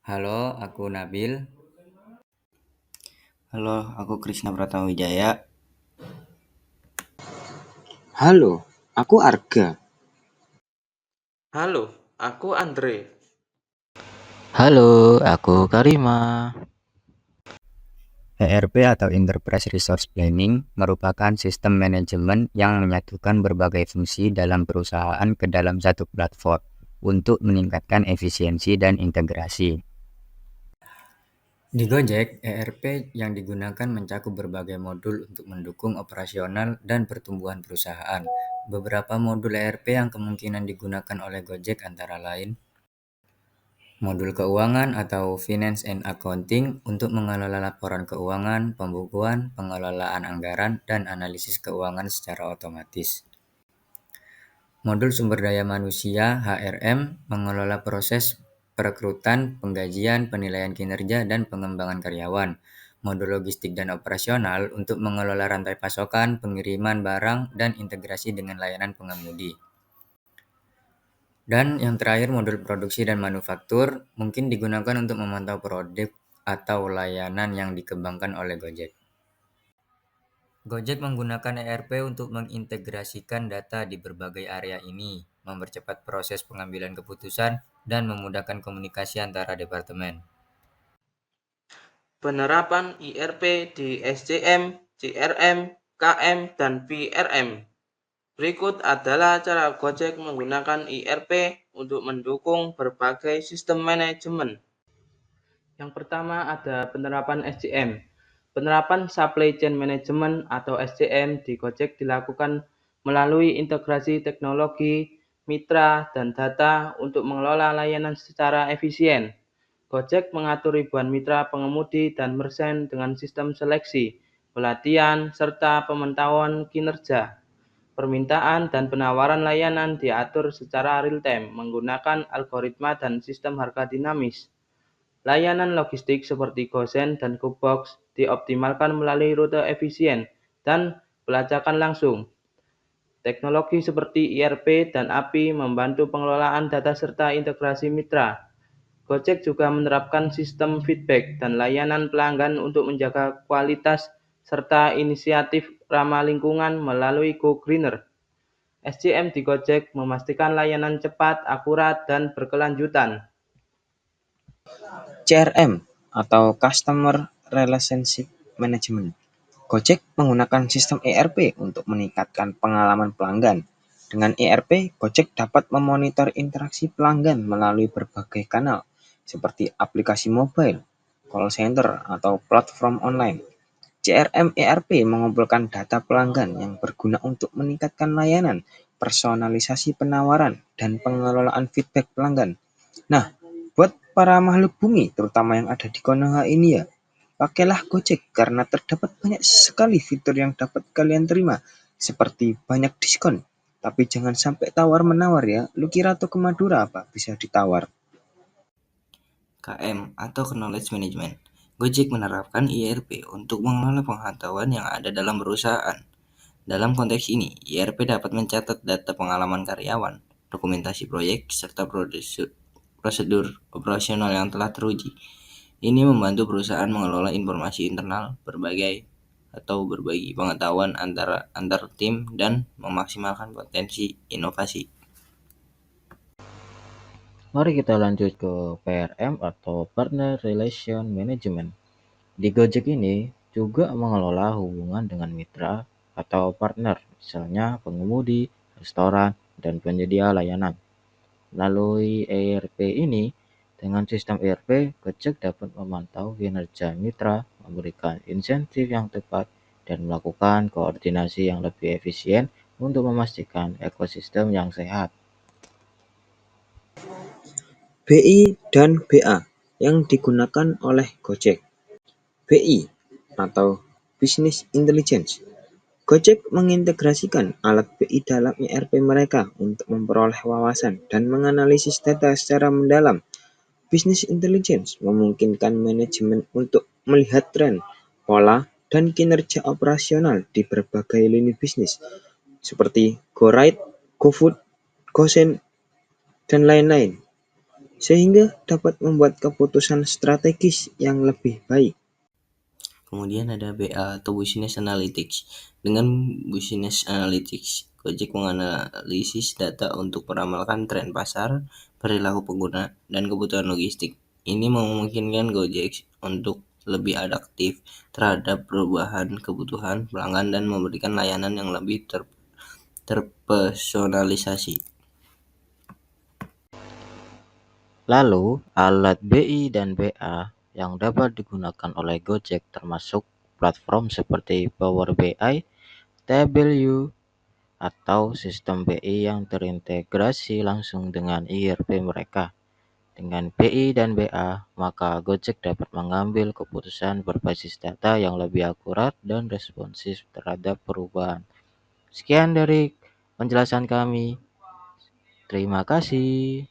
Halo, aku Nabil. Halo, aku Krisna Pratamawijaya. Halo, aku Arga. Halo, aku Andre. Halo, aku Karima. ERP atau Enterprise Resource Planning merupakan sistem manajemen yang menyatukan berbagai fungsi dalam perusahaan ke dalam satu platform untuk meningkatkan efisiensi dan integrasi. Di Gojek, ERP yang digunakan mencakup berbagai modul untuk mendukung operasional dan pertumbuhan perusahaan. Beberapa modul ERP yang kemungkinan digunakan oleh Gojek antara lain modul keuangan atau Finance and Accounting untuk mengelola laporan keuangan, pembukuan, pengelolaan anggaran, dan analisis keuangan secara otomatis. Modul sumber daya manusia (HRM) mengelola proses perekrutan, penggajian, penilaian kinerja, dan pengembangan karyawan. Modul logistik dan operasional untuk mengelola rantai pasokan, pengiriman barang, dan integrasi dengan layanan pengemudi. Dan yang terakhir modul produksi dan manufaktur mungkin digunakan untuk memantau produk atau layanan yang dikembangkan oleh Gojek. Gojek menggunakan ERP untuk mengintegrasikan data di berbagai area ini, mempercepat proses pengambilan keputusan, dan memudahkan komunikasi antara departemen. Penerapan IRP di SCM, CRM, KM, dan PRM. Berikut adalah cara Gojek menggunakan IRP untuk mendukung berbagai sistem manajemen. Yang pertama ada penerapan SCM. Penerapan Supply Chain Management atau SCM di Gojek dilakukan melalui integrasi teknologi, mitra, dan data untuk mengelola layanan secara efisien. Gojek mengatur ribuan mitra pengemudi dan merchant dengan sistem seleksi, pelatihan, serta pemantauan kinerja. Permintaan dan penawaran layanan diatur secara real-time menggunakan algoritma dan sistem harga dinamis. Layanan logistik seperti GoSend dan GoBox dioptimalkan melalui rute efisien dan pelacakan langsung. Teknologi seperti IRP dan API membantu pengelolaan data serta integrasi mitra. Gojek juga menerapkan sistem feedback dan layanan pelanggan untuk menjaga kualitas serta inisiatif ramah lingkungan melalui Go Greener. SCM di Gojek memastikan layanan cepat, akurat, dan berkelanjutan. CRM atau Customer Relationship Management. Gojek menggunakan sistem ERP untuk meningkatkan pengalaman pelanggan. Dengan ERP, Gojek dapat memonitor interaksi pelanggan melalui berbagai kanal, seperti aplikasi mobile, call center, atau platform online. CRM ERP mengumpulkan data pelanggan yang berguna untuk meningkatkan layanan, personalisasi penawaran, dan pengelolaan feedback pelanggan. Nah, buat para makhluk bumi, terutama yang ada di Konoha ini ya, pakailah Gojek karena terdapat banyak sekali fitur yang dapat kalian terima, seperti banyak diskon. Tapi jangan sampai tawar-menawar ya, lu kira tuh ke Madura apa bisa ditawar? KM atau Knowledge Management. Gojek menerapkan IRP untuk mengelola pengetahuan yang ada dalam perusahaan. Dalam konteks ini, IRP dapat mencatat data pengalaman karyawan, dokumentasi proyek, serta prosedur operasional yang telah teruji. Ini membantu perusahaan mengelola informasi internal berbagi pengetahuan antar tim dan memaksimalkan potensi inovasi. Mari kita lanjut ke PRM atau Partner Relation Management. Di Gojek ini juga mengelola hubungan dengan mitra atau partner, misalnya pengemudi, restoran, dan penyedia layanan. Melalui ERP ini, dengan sistem ERP, Gojek dapat memantau kinerja mitra, memberikan insentif yang tepat, dan melakukan koordinasi yang lebih efisien untuk memastikan ekosistem yang sehat. BI dan BA yang digunakan oleh Gojek. BI atau Business Intelligence. Gojek mengintegrasikan alat BI dalam ERP mereka untuk memperoleh wawasan dan menganalisis data secara mendalam. Business Intelligence memungkinkan manajemen untuk melihat tren, pola, dan kinerja operasional di berbagai lini bisnis, seperti GoRide, GoFood, GoSend, dan lain-lain. sehingga dapat membuat keputusan strategis yang lebih baik. Kemudian ada BA atau Business Analytics. Dengan Business Analytics, Gojek menganalisis data untuk meramalkan tren pasar, perilaku pengguna, dan kebutuhan logistik. Ini memungkinkan Gojek untuk lebih adaptif terhadap perubahan kebutuhan pelanggan dan memberikan layanan yang lebih terpersonalisasi. Lalu, alat BI dan BA yang dapat digunakan oleh Gojek termasuk platform seperti Power BI, TableView, atau sistem BI yang terintegrasi langsung dengan ERP mereka. Dengan BI dan BA, maka Gojek dapat mengambil keputusan berbasis data yang lebih akurat dan responsif terhadap perubahan. Sekian dari penjelasan kami. Terima kasih.